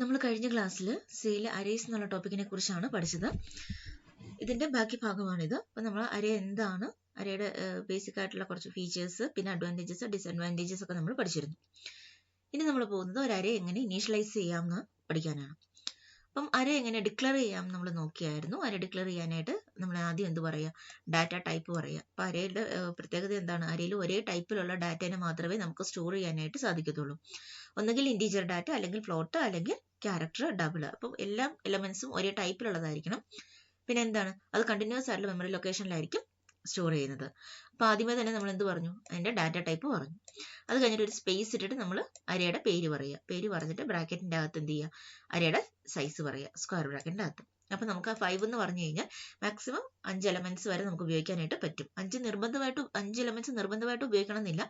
നമ്മൾ കഴിഞ്ഞ ക്ലാസ്സിൽ സിയിലെ അരേസ് എന്നുള്ള ടോപ്പിക്കിനെ കുറിച്ചാണ് പഠിച്ചത്. ഇതിന്റെ ബാക്കി ഭാഗമാണിത്. അപ്പോൾ നമ്മൾ അരേ എന്താണ്, അരയുടെ ബേസിക് ആയിട്ടുള്ള കുറച്ച് ഫീച്ചേഴ്സ്, പിന്നെ അഡ്വാൻറ്റേജസ് ഡിസഡ്വാൻറ്റേജസ് ഒക്കെ നമ്മൾ പഠിച്ചിരുന്നു. ഇനി നമ്മൾ പോകുന്നത് ഒരു അരേ എങ്ങനെ ഇനീഷ്യലൈസ് ചെയ്യാമെന്ന് പഠിക്കാനാണ്. അപ്പം അരേ എങ്ങനെ ഡിക്ലെയർ ചെയ്യാം നമ്മൾ നോക്കിയായിരുന്നു. അരേ ഡിക്ലെയർ ചെയ്യാനായിട്ട് നമ്മൾ ആദ്യം എന്ത് പറയുക, ഡാറ്റ ടൈപ്പ് പറയുക. അപ്പോൾ അരയുടെ പ്രത്യേകത എന്താണ്, അരയിൽ ഒരേ ടൈപ്പിലുള്ള ഡാറ്റേനെ മാത്രമേ നമുക്ക് സ്റ്റോർ ചെയ്യാനായിട്ട് സാധിക്കത്തുള്ളൂ. ഒന്നുകിൽ ഇൻറ്റീജർ ഡാറ്റ, അല്ലെങ്കിൽ ഫ്ലോട്ട്, അല്ലെങ്കിൽ ക്യാരക്ടർ, ഡബിൾ. അപ്പം എല്ലാ എലമെന്റ്സും ഒരേ ടൈപ്പിലുള്ളതായിരിക്കണം. പിന്നെ എന്താണ്, അത് കണ്ടിന്യൂസ് ആയിട്ടുള്ള മെമ്മറി ലൊക്കേഷനിലായിരിക്കും സ്റ്റോർ ചെയ്യുന്നത്. അപ്പോൾ ആദ്യമേ തന്നെ നമ്മൾ എന്ത് പറഞ്ഞു, അതിന്റെ ഡാറ്റ ടൈപ്പ് പറഞ്ഞു. അത് കഴിഞ്ഞിട്ട് ഒരു സ്പേസ് ഇട്ടിട്ട് നമ്മൾ അരയുടെ പേര് പറയുക. പേര് പറഞ്ഞിട്ട് ബ്രാക്കറ്റിന്റെ അകത്ത് എന്ത് ചെയ്യുക, അരയുടെ സൈസ് പറയുക, സ്ക്വയർ ബ്രാക്കറ്റിന്റെ അകത്ത്. അപ്പം നമുക്ക് ആ 5 എന്ന് പറഞ്ഞു കഴിഞ്ഞാൽ മാക്സിമം 5 എലമെന്റ്സ് വരെ നമുക്ക് ഉപയോഗിക്കാനായിട്ട് പറ്റും. 5 എലമെന്റ്സ് നിർബന്ധമായിട്ട് ഉപയോഗിക്കണം എന്നില്ല,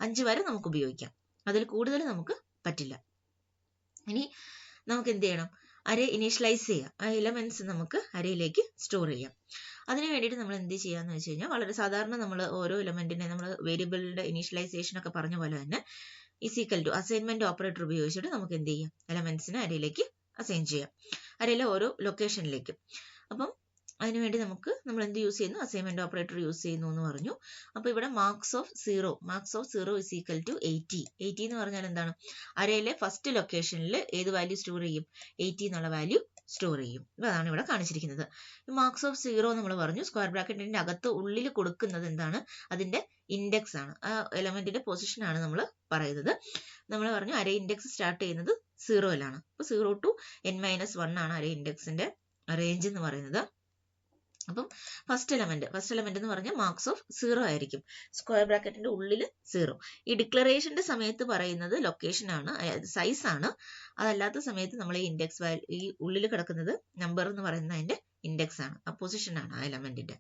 5 വരെ നമുക്ക് ഉപയോഗിക്കാം. അതിൽ കൂടുതൽ നമുക്ക് പറ്റില്ല. ഇനി നമുക്ക് എന്ത് ചെയ്യണം, അരേ ഇനീഷ്യലൈസ് ചെയ്യാം. ആ എലമെന്റ്സ് നമുക്ക് അരയിലേക്ക് സ്റ്റോർ ചെയ്യാം. അതിന് വേണ്ടിയിട്ട് നമ്മൾ എന്ത് ചെയ്യാന്ന് വെച്ച് കഴിഞ്ഞാൽ, വളരെ സാധാരണ നമ്മൾ ഓരോ എലമെന്റിനെ നമ്മൾ വേരിയബിളിന്റെ ഇനീഷ്യലൈസേഷൻ ഒക്കെ പറഞ്ഞ പോലെ തന്നെ ഈക്വൽ ടു അസൈൻമെന്റ് ഓപ്പറേറ്റർ ഉപയോഗിച്ചിട്ട് നമുക്ക് എന്ത് ചെയ്യാം, എലമെന്റ്സിനെ അരയിലേക്ക് അസൈൻ ചെയ്യാം, അരയിലെ ഓരോ ലൊക്കേഷനിലേക്കും. അപ്പം അതിനുവേണ്ടി നമ്മൾ എന്ത് യൂസ് ചെയ്യുന്നു, അസൈൻമെന്റ് ഓപ്പറേറ്റർ യൂസ് ചെയ്യുന്നു എന്ന് പറഞ്ഞു. അപ്പോൾ ഇവിടെ marks of zero is equal to 80 എന്ന് പറഞ്ഞാൽ എന്താണ്, അരയിലെ ഫസ്റ്റ് ലൊക്കേഷനിൽ ഏത് വാല്യൂ സ്റ്റോർ ചെയ്യും, 80 എന്നുള്ള വാല്യൂ സ്റ്റോർ ചെയ്യും. അതാണ് ഇവിടെ കാണിച്ചിരിക്കുന്നത്. മാർക്സ് ഓഫ് സീറോ നമ്മൾ പറഞ്ഞു, സ്ക്വയർ ബ്രാക്കറ്റിന്റെ അകത്ത് ഉള്ളിൽ കൊടുക്കുന്നത് എന്താണ്, അതിന്റെ ഇൻഡെക്സ് ആണ്, ആ എലമെന്റിന്റെ പൊസിഷൻ ആണ് നമ്മൾ പറയുന്നത്. നമ്മൾ പറഞ്ഞു അരേ ഇൻഡെക്സ് സ്റ്റാർട്ട് ചെയ്യുന്നത് 0-ലാണ്. അപ്പോൾ 0 to n-1 ആണ് അരേ ഇൻഡെക്സിന്റെ റേഞ്ച് എന്ന് പറയുന്നത്. അപ്പം ഫസ്റ്റ് എലമെന്റ് എന്ന് പറഞ്ഞാൽ മാർക്സ് ഓഫ് 0 ആയിരിക്കും, സ്ക്വയർ ബ്രാക്കറ്റിന്റെ ഉള്ളിൽ 0. ഈ ഡിക്ലറേഷന്റെ സമയത്ത് പറയുന്നത് ലൊക്കേഷൻ ആണ്, സൈസ് ആണ്. അതല്ലാത്ത സമയത്ത് നമ്മൾ ഈ ഇൻഡെക്സ് വാല്യൂ, ഈ ഉള്ളിൽ കിടക്കുന്നത് നമ്പർ എന്ന് പറയുന്നത് അതിന്റെ ഇൻഡെക്സ് ആണ്, ആ പൊസിഷൻ ആണ് ആ എലമെന്റിന്റെ.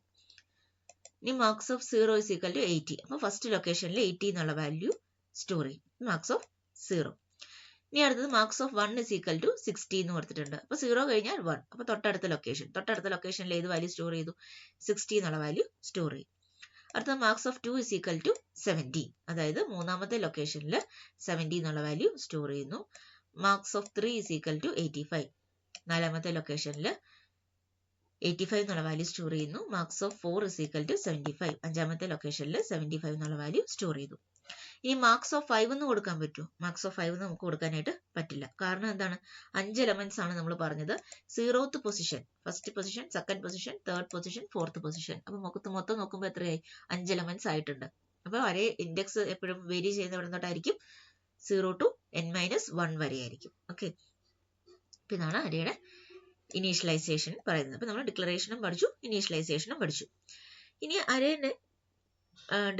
ഇനി marks of 0 is equal to 80. അപ്പൊ ഫസ്റ്റ് ലൊക്കേഷനിൽ 80 എന്നുള്ള വാല്യൂ സ്റ്റോർ ചെയ്യും, മാർക്സ് ഓഫ് 0. ഇനി അടുത്തത് marks of 1 is equal to 60 എന്ന് കൊടുത്തിട്ടുണ്ട്. അപ്പൊ 0 കഴിഞ്ഞാൽ 1. അപ്പൊ തൊട്ടടുത്ത ലൊക്കേഷനിൽ ഏത് വാല്യൂ സ്റ്റോർ ചെയ്തു, 60 എന്നുള്ള വാല്യൂ സ്റ്റോർ ചെയ്യും. അടുത്ത marks of 2 is equal to 70. അതായത് മൂന്നാമത്തെ ലൊക്കേഷനിൽ 70 എന്നുള്ള വാല്യൂ സ്റ്റോർ ചെയ്യുന്നു. Marks of 3 is equal to 85. നാലാമത്തെ ലൊക്കേഷനിൽ 85 എന്നുള്ള വാല്യൂ സ്റ്റോർ ചെയ്യുന്നു. Marks of 4 is equal to 75. അഞ്ചാമത്തെ ലൊക്കേഷനിൽ 75 എന്നുള്ള വാല്യൂ സ്റ്റോർ ചെയ്തു. ഇനി മാർക്സ് ഓഫ് 5 എന്ന് കൊടുക്കാൻ പറ്റുമോ, മാർക്സ് ഓഫ് 5 നമുക്ക് കൊടുക്കാനായിട്ട് പറ്റില്ല. കാരണം എന്താണ്, 5 എലമെന്റ്സ് ആണ് നമ്മൾ പറഞ്ഞത്. 0th position, first position, second position, third position, fourth position. അപ്പൊ മൊത്തം നോക്കുമ്പോൾ എത്രയായി, 5 എലമെന്റ്സ് ആയിട്ടുണ്ട്. അപ്പൊ അരേ ഇൻഡെക്സ് എപ്പോഴും വേരി ചെയ്യുന്ന എവിടെ തൊട്ടായിരിക്കും, 0 to n-1 വരെ ആയിരിക്കും. ഓക്കെ, ഇതാണ് അരയുടെ ഇനീഷ്യലൈസേഷൻ പറയുന്നത്. അപ്പൊ നമ്മൾ ഡിക്ലറേഷനും പഠിച്ചു, ഇനീഷ്യലൈസേഷനും പഠിച്ചു. ഇനി അരേനെ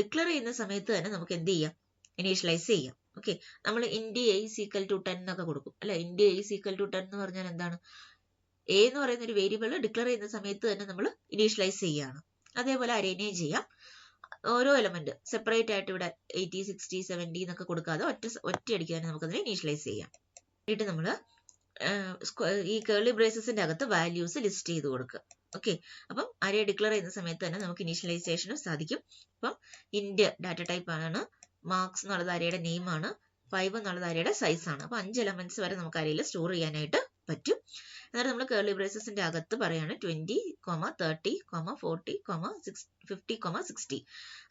ഡിക്ലെയർ ചെയ്യുന്ന സമയത്ത് തന്നെ നമുക്ക് എന്ത് ചെയ്യാം, ഇനീഷ്യലൈസ് ചെയ്യാം. ഓക്കെ, നമ്മൾ ഇൻഡ് a is equal to 10 എന്നൊക്കെ കൊടുക്കും അല്ലെ. ഇൻഡ് a is equal to 10 എന്ന് പറഞ്ഞാൽ എന്താണ്, a എന്ന് പറയുന്ന ഒരു വേരിയബിൾ ഡിക്ലെയർ ചെയ്യുന്ന സമയത്ത് തന്നെ നമ്മൾ ഇനീഷ്യലൈസ് ചെയ്യുകയാണ്. അതേപോലെ അരേനെയും ചെയ്യാം. ഓരോ എലമെന്റ് സെപ്പറേറ്റ് ആയിട്ട് ഇവിടെ 80, 60, 70 എന്നൊക്കെ കൊടുക്കാതെ ഒറ്റയടിക്ക് തന്നെ നമുക്കതിനെ ഇനീഷ്യലൈസ് ചെയ്യാം. എന്നിട്ട് നമ്മൾ ഈ കേർലി ബ്രേസസിന്റെ അകത്ത് വാല്യൂസ് ലിസ്റ്റ് ചെയ്ത് കൊടുക്കുക. ഓക്കെ, അപ്പം അരേ ഡിക്ലെയർ ചെയ്യുന്ന സമയത്ത് തന്നെ നമുക്ക് ഇനീഷ്യലൈസേഷനും സാധിക്കും. അപ്പം ഇൻഡ് ഡാറ്റ ടൈപ്പ് ആണ്, മാർക്സ് എന്നുള്ളത് അരയുടെ നെയിം ആണ്, 5 എന്നുള്ളത് അരയുടെ സൈസ് ആണ്. അപ്പൊ 5 എലമെന്റ്സ് വരെ നമുക്ക് അരയിൽ സ്റ്റോർ ചെയ്യാനായിട്ട് പറ്റും. എന്നിട്ട് നമ്മൾ കേർലി ബ്രേസസിന്റെ അകത്ത് പറയാണ് 20, 30, 40, 50, 60.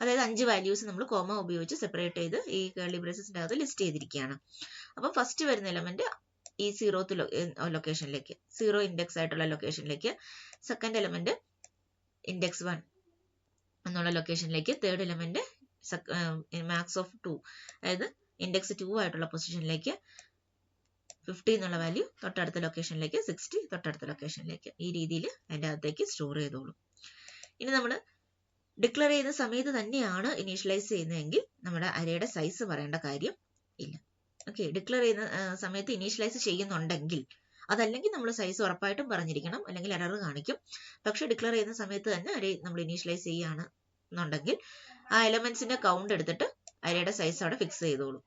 അതായത് 5 വാല്യൂസ് നമ്മൾ കോമ ഉപയോഗിച്ച് സെപ്പറേറ്റ് ചെയ്ത് ഈ കേർലി ബ്രേസസിന്റെ അകത്ത് ലിസ്റ്റ് ചെയ്തിരിക്കുകയാണ്. അപ്പം ഫസ്റ്റ് വരുന്ന എലമെന്റ് ഈ 0th ലൊക്കേഷനിലേക്ക്, 0 ഇൻഡെക്സ് ആയിട്ടുള്ള ലൊക്കേഷനിലേക്ക്, സെക്കൻഡ് എലമെന്റ് ഇൻഡെക്സ് 1 എന്നുള്ള ലൊക്കേഷനിലേക്ക്, തേർഡ് എലമെന്റ് മാർക്സ് ഓഫ് 2 അതായത് ഇൻഡെക്സ് 2 ആയിട്ടുള്ള പൊസിഷനിലേക്ക്, 50 എന്നുള്ള വാല്യൂ തൊട്ടടുത്ത ലൊക്കേഷനിലേക്ക്, 60 തൊട്ടടുത്ത ലൊക്കേഷനിലേക്ക്. ഈ രീതിയിൽ അതിൻ്റെ അകത്തേക്ക് സ്റ്റോർ ചെയ്തോളും. ഇനി നമ്മൾ ഡിക്ലെയർ ചെയ്യുന്ന സമയത്ത് തന്നെയാണ് ഇനീഷ്യലൈസ് ചെയ്യുന്നതെങ്കിൽ നമ്മുടെ അരയുടെ സൈസ് പറയേണ്ട കാര്യം ഇല്ല. ഓക്കെ, ഡിക്ലെയർ ചെയ്യുന്ന സമയത്ത് ഇനീഷ്യലൈസ് ചെയ്യുന്നുണ്ടെങ്കിൽ, അതല്ലെങ്കിൽ നമ്മൾ സൈസ് ഉറപ്പായിട്ടും പറഞ്ഞിരിക്കണം, അല്ലെങ്കിൽ എറർ കാണിക്കും. പക്ഷെ ഡിക്ലെയർ ചെയ്യുന്ന സമയത്ത് തന്നെ അരേ നമ്മൾ ഇനീഷ്യലൈസ് ചെയ്യുകയാണ് എന്നുണ്ടെങ്കിൽ ആ എലമെന്റ്സിന്റെ കൗണ്ട് എടുത്തിട്ട് അരയുടെ സൈസ് അവിടെ ഫിക്സ് ചെയ്തോളും.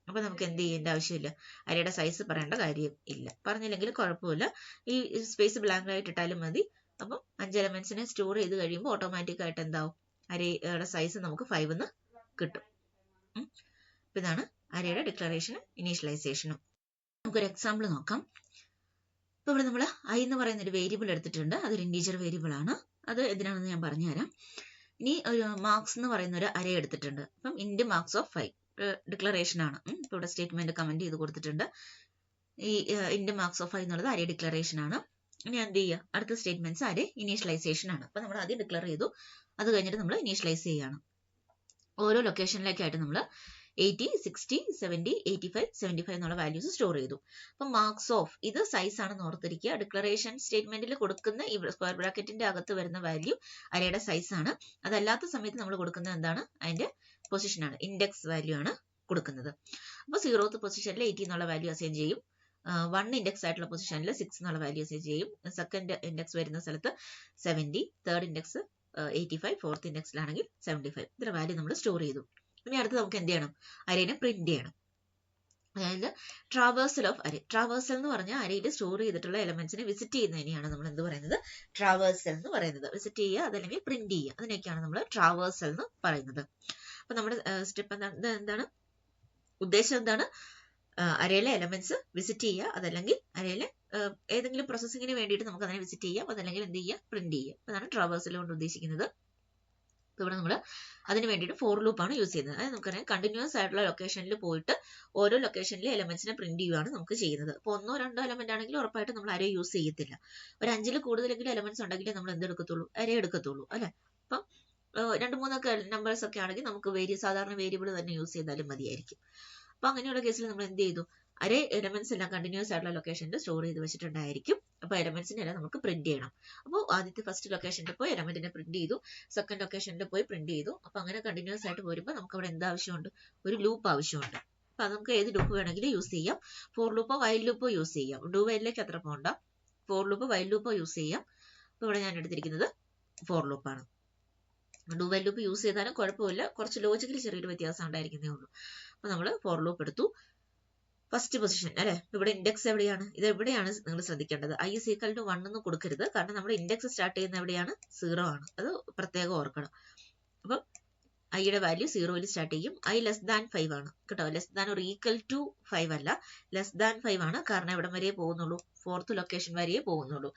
അപ്പൊ നമുക്ക് എന്ത് ചെയ്യേണ്ട ആവശ്യമില്ല, അരയുടെ സൈസ് പറയേണ്ട കാര്യം ഇല്ല. പറഞ്ഞില്ലെങ്കിൽ കുഴപ്പമില്ല, ഈ സ്പേസ് ബ്ലാങ്ക് ആയിട്ട് ഇട്ടാലും മതി. അപ്പം 5 എലമെന്റ്സിനെ സ്റ്റോർ ചെയ്ത് കഴിയുമ്പോൾ ഓട്ടോമാറ്റിക് ആയിട്ട് എന്താവും, അരയുടെ സൈസ് നമുക്ക് 5 എന്ന് കിട്ടും. ഇതാണ് അരയുടെ ഡിക്ലറേഷനും ഇനീഷ്യലൈസേഷനും. നമുക്കൊരു എക്സാമ്പിൾ നോക്കാം. ഇപ്പോൾ ഇവിടെ നമ്മൾ ഐ എന്ന് പറയുന്ന ഒരു വേരിയബിൾ എടുത്തിട്ടുണ്ട്. അതൊരു ഇൻറ്റീജർ വേരിയബിൾ ആണ്. അത് എന്തിനാണെന്ന് ഞാൻ പറഞ്ഞുതരാം. ഇനി ഒരു മാർക്സ് എന്ന് പറയുന്ന ഒരു അറേ എടുത്തിട്ടുണ്ട്. അപ്പം ഇൻറ്റ് മാർക്സ് ഓഫ് 5 ഡിക്ലറേഷൻ ആണ്. ഇപ്പോൾ ഇവിടെ സ്റ്റേറ്റ്മെന്റ് കമന്റ് ചെയ്ത് കൊടുത്തിട്ടുണ്ട്. ഈ ഇൻറ്റ് മാർക്സ് ഓഫ് 5 എന്നുള്ളത് അറേ ഡിക്ലറേഷൻ ആണ്. ഇനി എന്ത് ചെയ്യുക, അടുത്ത സ്റ്റേറ്റ്മെന്റ്സ് അറേ ഇനീഷ്യലൈസേഷൻ ആണ്. അപ്പം നമ്മൾ ആദ്യം ഡിക്ലെയർ ചെയ്തു, അത് കഴിഞ്ഞിട്ട് നമ്മൾ ഇനീഷ്യലൈസ് ചെയ്യുകയാണ്. ഓരോ ലൊക്കേഷനിലേക്കായിട്ട് നമ്മൾ 80, 60, 70, 85, 75 എന്നുള്ള വാല്യൂസ് സ്റ്റോർ ചെയ്തു. അപ്പം മാർക്സ് ഓഫ് ഇത് സൈസ് ആണെന്ന് ഓർത്തിരിക്കുക. ഡിക്ലറേഷൻ സ്റ്റേറ്റ്മെന്റിൽ കൊടുക്കുന്ന ഈ സ്ക്വയർ ബ്രാക്കറ്റിന്റെ അകത്ത് വരുന്ന വാല്യൂ അരയുടെ സൈസ് ആണ്. അതല്ലാത്ത സമയത്ത് നമ്മൾ കൊടുക്കുന്നത് എന്താണ്, അതിന്റെ പൊസിഷൻ ആണ്, ഇൻഡെക്സ് വാല്യൂ ആണ് കൊടുക്കുന്നത്. അപ്പോൾ 0th പൊസിഷനിൽ 80 എന്നുള്ള വാല്യൂ അസൈൻ ചെയ്യും. 1 ഇൻഡെക്സ് ആയിട്ടുള്ള പൊസിഷനിൽ 6 എന്നുള്ള വാല്യൂ അസൈൻ ചെയ്യും. സെക്കൻഡ് ഇൻഡെക്സ് വരുന്ന സ്ഥലത്ത് 70, തേർഡ് ഇൻഡെക്സ് 85, ഫോർത്ത് ഇൻഡെക്സിലാണെങ്കിൽ 75. ഇത്ര വാല്യൂ നമ്മൾ സ്റ്റോർ ചെയ്തു. ഇനി അടുത്ത് നമുക്ക് എന്ത് ചെയ്യണം, അരേനെ പ്രിന്റ് ചെയ്യണം. അതായത് ട്രാവേഴ്സൽ ഓഫ് അരേ. ട്രാവേഴ്സൽ എന്ന് പറഞ്ഞാൽ അരയിൽ സ്റ്റോർ ചെയ്തിട്ടുള്ള എലമെന്റ്സിനെ വിസിറ്റ് ചെയ്യുന്നതിനെയാണ് നമ്മൾ എന്ത് പറയുന്നത്, ട്രാവേഴ്സൽ എന്ന് പറയുന്നത്. വിസിറ്റ് ചെയ്യുക, അതല്ലെങ്കിൽ പ്രിന്റ് ചെയ്യുക, അതിനൊക്കെയാണ് നമ്മൾ ട്രാവേഴ്സൽ എന്ന് പറയുന്നത്. അപ്പൊ നമ്മുടെ സ്റ്റെപ്പ് എന്താണ്, ഉദ്ദേശം എന്താണ്, അരയിലെ എലമെന്റ്സ് വിസിറ്റ് ചെയ്യുക, അതല്ലെങ്കിൽ അരയിലെ ഏതെങ്കിലും പ്രോസസ്സിങ്ങിന് വേണ്ടിയിട്ട് നമുക്ക് അതിനെ വിസിറ്റ് ചെയ്യാം, അതല്ലെങ്കിൽ എന്ത് ചെയ്യുക, പ്രിന്റ് ചെയ്യുക. അതാണ് ട്രാവേഴ്സൽ കൊണ്ട് ഉദ്ദേശിക്കുന്നത്. ഇവിടെ നമ്മൾ അതിന് വേണ്ടിയിട്ട് ഫോർ ലൂപ്പ് ആണ് യൂസ് ചെയ്യുന്നത്. അതായത് നമുക്കറിയാം കണ്ടിന്യൂസ് ആയിട്ടുള്ള ലൊക്കേഷനിൽ പോയിട്ട് ഓരോ ലൊക്കേഷനിലെ എലമെന്റ്സിനെ പ്രിന്റ് ചെയ്യുകയാണ് നമുക്ക് ചെയ്യുന്നത്. അപ്പോൾ 1 2 എലമെന്റ് ആണെങ്കിൽ ഉറപ്പായിട്ട് നമ്മൾ അരേ യൂസ് ചെയ്യത്തില്ല. ഒരു 5ൽ കൂടുതലെങ്കിലും എലമെന്റ്സ് ഉണ്ടെങ്കിലേ നമ്മൾ എന്ത് എടുക്കത്തുള്ളൂ, അരേ എടുക്കത്തുള്ളൂ അല്ലെ. അപ്പം 2 3 നമ്പേഴ്സ് ഒക്കെ ആണെങ്കിൽ നമുക്ക് സാധാരണ വേരിയബിൾ തന്നെ യൂസ് ചെയ്താലും മതിയായിരിക്കും. അപ്പൊ അങ്ങനെയുള്ള കേസിൽ നമ്മൾ എന്ത് ചെയ്തു, അരേ എലമെന്റ്സ് എല്ലാം കണ്ടിന്യൂസ് ആയിട്ടുള്ള ലൊക്കേഷനിൽ സ്റ്റോർ ചെയ്ത് വെച്ചിട്ടുണ്ടായിരിക്കും. അപ്പൊ എലമെന്റ്സിനെ എല്ലാം നമുക്ക് പ്രിന്റ് ചെയ്യണം. അപ്പോൾ ആദ്യത്തെ ഫസ്റ്റ് ലൊക്കേഷനിൽ പോയി എലമെന്റിനെ പ്രിന്റ് ചെയ്തു, സെക്കൻഡ് ലൊക്കേഷനിൽ പോയി പ്രിന്റ് ചെയ്തു. അപ്പൊ അങ്ങനെ കണ്ടിന്യൂസ് ആയിട്ട് വരുമ്പോൾ നമുക്ക് അവിടെ എന്താ ആവശ്യമുണ്ട്, ഒരു ലൂപ്പ് ആവശ്യമുണ്ട്. അപ്പൊ അത് നമുക്ക് ഏത് ലൂപ്പ് വേണമെങ്കിലും യൂസ് ചെയ്യാം. ഫോർ ലൂപ്പോ വൈൽ ലൂപ്പോ യൂസ് ചെയ്യാം. ഡു വൈലിലേക്ക് അത്ര പോകണ്ട, ഫോർ ലൂപ്പോ വൈൽ ലൂപ്പോ യൂസ് ചെയ്യാം. അപ്പൊ ഇവിടെ ഞാൻ എടുത്തിരിക്കുന്നത് ഫോർ ലൂപ്പാണ്. ഡു വൈൽ ലൂപ്പ് യൂസ് ചെയ്താലും കുഴപ്പമില്ല, കുറച്ച് ലോജിക്കലി ചെറിയൊരു വ്യത്യാസം ഉണ്ടായിരിക്കുന്നേ ഉള്ളൂ. അപ്പൊ നമ്മൾ ഫോർ ലൂപ്പ് എടുത്തു. ഫസ്റ്റ് പൊസിഷൻ അല്ലെ, ഇവിടെ ഇൻഡെക്സ് എവിടെയാണ്, ഇത് എവിടെയാണ് നിങ്ങൾ ശ്രദ്ധിക്കേണ്ടത്, ഐ ഇസ് ഈക്വൽ ടു 1 എന്ന് കൊടുക്കരുത്. കാരണം നമ്മുടെ ഇൻഡെക്സ് സ്റ്റാർട്ട് ചെയ്യുന്ന എവിടെയാണ്, 0 ആണ്. അത് പ്രത്യേകം ഓർക്കണം. അപ്പം ഐയുടെ വാല്യൂ 0ൽ സ്റ്റാർട്ട് ചെയ്യും. ഐ ലെസ് ദാൻ 5 ആണ് കേട്ടോ. ലെസ് ദാൻ ഒരു ഈക്വൽ ടു 5 അല്ല, ലെസ് ദാൻ 5 ആണ്. കാരണം എവിടെ വരെയേ പോകുന്നുള്ളൂ, 4th ലൊക്കേഷൻ വരെയേ പോകുന്നുള്ളൂ.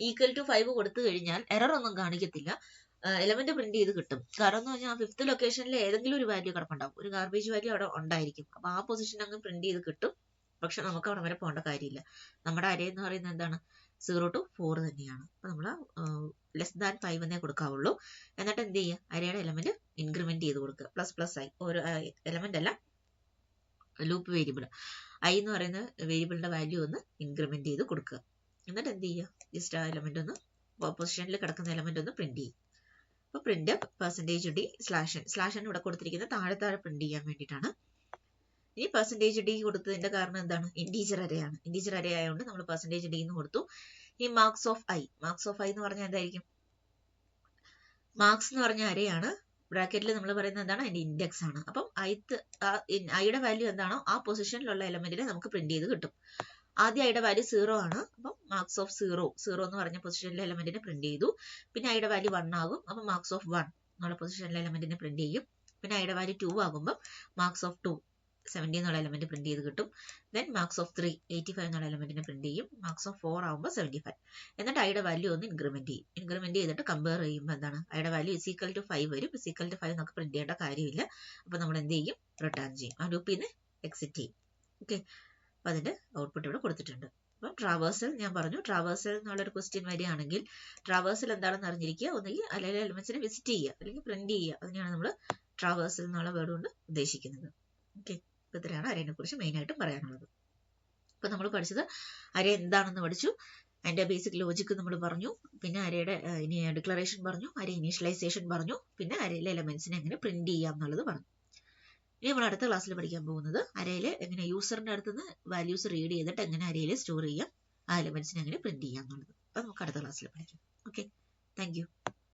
ഈക്വൽ ടു 5 കൊടുത്തു കഴിഞ്ഞാൽ എറർ ഒന്നും കാണിക്കത്തില്ല, എലമെന്റ് പ്രിന്റ് ചെയ്ത് കിട്ടും. കാരണം എന്ന് പറഞ്ഞാൽ 5th ലൊക്കേഷനിൽ ഏതെങ്കിലും ഒരു വാല്യൂ കിടപ്പുണ്ടാവും, ഒരു ഗാർബേജ് വാല്യൂ അവിടെ ഉണ്ടായിരിക്കും. അപ്പൊ ആ പൊസിഷൻ അങ്ങ് പ്രിന്റ് ചെയ്ത് കിട്ടും. പക്ഷെ നമുക്ക് അവിടെ വരെ പോകേണ്ട കാര്യമില്ല. നമ്മുടെ അരേ എന്ന് പറയുന്നത് എന്താണ്, 0 to 4 തന്നെയാണ്. അപ്പൊ നമ്മൾ ലെസ് ദാൻ 5 എന്നേ കൊടുക്കാവുള്ളൂ. എന്നിട്ട് എന്ത് ചെയ്യുക, അരയുടെ എലമെന്റ് ഇൻക്രിമെന്റ് ചെയ്ത് കൊടുക്കുക. പ്ലസ് ഐ, ഓരോ എലമെന്റ് അല്ല, ലൂപ്പ് വേരിയബിൾ ഐ എന്ന് പറയുന്ന വേരിയബിളിന്റെ വാല്യൂ ഒന്ന് ഇൻക്രിമെന്റ് ചെയ്ത് കൊടുക്കുക. എന്നിട്ട് എന്ത് ചെയ്യുക, ജസ്റ്റ് ആ എലമെന്റ് ഒന്ന് പൊസിഷനിൽ കിടക്കുന്ന എലമെന്റ് ഒന്ന് പ്രിന്റ് ചെയ്യും. അപ്പൊ പ്രിന്റ് %d സ്ലാഷ് ഇവിടെ കൊടുത്തിരിക്കുന്നത് താഴെ പ്രിന്റ് ചെയ്യാൻ വേണ്ടിയിട്ടാണ്. ഈ %d കൊടുത്തതിന്റെ കാരണം എന്താണ്, ഇൻറ്റീജർ അരയാണ്. ഇൻറ്റീജർ അരേ ആയതുകൊണ്ട് നമ്മൾ %d എന്ന് കൊടുത്തു. ഈ മാർക്സ് ഓഫ് ഐ എന്ന് പറഞ്ഞാൽ എന്തായിരിക്കും, മാർക്സ് എന്ന് പറഞ്ഞ അരയാണ്. ബ്രാക്കറ്റിൽ നമ്മൾ പറയുന്നത് എന്താണ്, അതിന്റെ ഇൻഡെക്സ് ആണ്. അപ്പം ഐയുടെ വാല്യൂ എന്താണോ ആ പൊസിഷനിലുള്ള എലമെന്റിനെ നമുക്ക് പ്രിന്റ് ചെയ്ത് കിട്ടും. ആദ്യം ഐയുടെ വാല്യൂ 0 ആണ്. അപ്പം മാർക്സ് ഓഫ് 0 എന്ന് പറഞ്ഞ പൊസിഷനിലെ എലമെന്റിനെ പ്രിന്റ് ചെയ്തു. പിന്നെ ഐയുടെ വാല്യൂ 1 ആകും. അപ്പം മാർക്സ് ഓഫ് 1 എന്നുള്ള പൊസിഷനിലെ എലമെന്റിനെ പ്രിന്റ് ചെയ്യും. പിന്നെ ഐയുടെ വാല്യൂ 2 ആകുമ്പോൾ മാർക്സ് ഓഫ് 2 70 എന്നുള്ള എലമെന്റ് പ്രിന്റ് ചെയ്ത് കിട്ടും. ദെൻ മാർക്സ് ഓഫ് 3 85 എന്നുള്ള എലമെന്റിനെ പ്രിന്റ് ചെയ്യും. മാർക്സ് ഓഫ് 4 ആകുമ്പോൾ 75. എന്നിട്ട് ഐയുടെ വാല്യൂ ഒന്ന് ഇൻക്രിമെന്റ് ചെയ്യും. ഇൻക്രിമെന്റ് ചെയ്തിട്ട് കമ്പയർ ചെയ്യുമ്പോൾ എന്താണ്, ഐയുടെ വാല്യൂ ഇസ് ഈക്വൽ ടു 5 വരും. ഇസ് ഈക്വൽ ടു 5 നമുക്ക് പ്രിന്റ് ചെയ്യേണ്ട കാര്യമില്ല. അപ്പൊ നമ്മൾ എന്ത് ചെയ്യും, റിട്ടേൺ ചെയ്യും. ആ ലൂപ്പിൽ നിന്ന് എക്സിറ്റ് ചെയ്യും. ഓക്കെ, അപ്പൊ അതിന്റെ ഔട്ട്പുട്ട് ഇവിടെ കൊടുത്തിട്ടുണ്ട്. അപ്പം ട്രാവേഴ്സൽ ഞാൻ പറഞ്ഞു, ട്രാവേഴ്സൽ എന്നുള്ളൊരു ക്വസ്റ്റ്യൻ വരികയാണെങ്കിൽ ട്രാവേഴ്സൽ എന്താണെന്ന് അറിഞ്ഞിരിക്കുക. ഒന്നുകിൽ അല്ലെങ്കിൽ എലിമെന്റ്സിനെ വിസിറ്റ് ചെയ്യുക, അല്ലെങ്കിൽ പ്രിന്റ് ചെയ്യുക. അതിനെയാണ് നമ്മൾ ട്രാവേഴ്സൽ എന്നുള്ള വേർഡ് കൊണ്ട് ഉദ്ദേശിക്കുന്നത്. ഓക്കെ, ഇപ്പൊ ഇത്രയാണ് അരേനെ കുറിച്ച് മെയിൻ ആയിട്ടും പറയാനുള്ളത്. ഇപ്പൊ നമ്മൾ പഠിച്ചത് അരേ എന്താണെന്ന് പഠിച്ചു, അതിന്റെ ബേസിക് ലോജിക് നമ്മൾ പറഞ്ഞു, പിന്നെ അരയുടെ ഡിക്ലറേഷൻ പറഞ്ഞു, അരേ ഇനീഷ്യലൈസേഷൻ പറഞ്ഞു, പിന്നെ അരയിലെ എലമെന്റ്സിനെ എങ്ങനെ പ്രിന്റ് ചെയ്യാം എന്നുള്ളത് പറഞ്ഞു. ഇനി നമ്മൾ അടുത്ത ക്ലാസ്സിൽ പഠിക്കാൻ പോകുന്നത് അരയിൽ എങ്ങനെ യൂസറിന്റെ അടുത്തുനിന്ന് വാല്യൂസ് റീഡ് ചെയ്തിട്ട് എങ്ങനെ അരയിൽ സ്റ്റോർ ചെയ്യാം, ആ എലമെന്റ്സിനെ എങ്ങനെ പ്രിന്റ് ചെയ്യാം എന്നുള്ളത്. അപ്പൊ നമുക്ക് അടുത്ത ക്ലാസ്സിൽ പഠിക്കാം. Okay, thank you.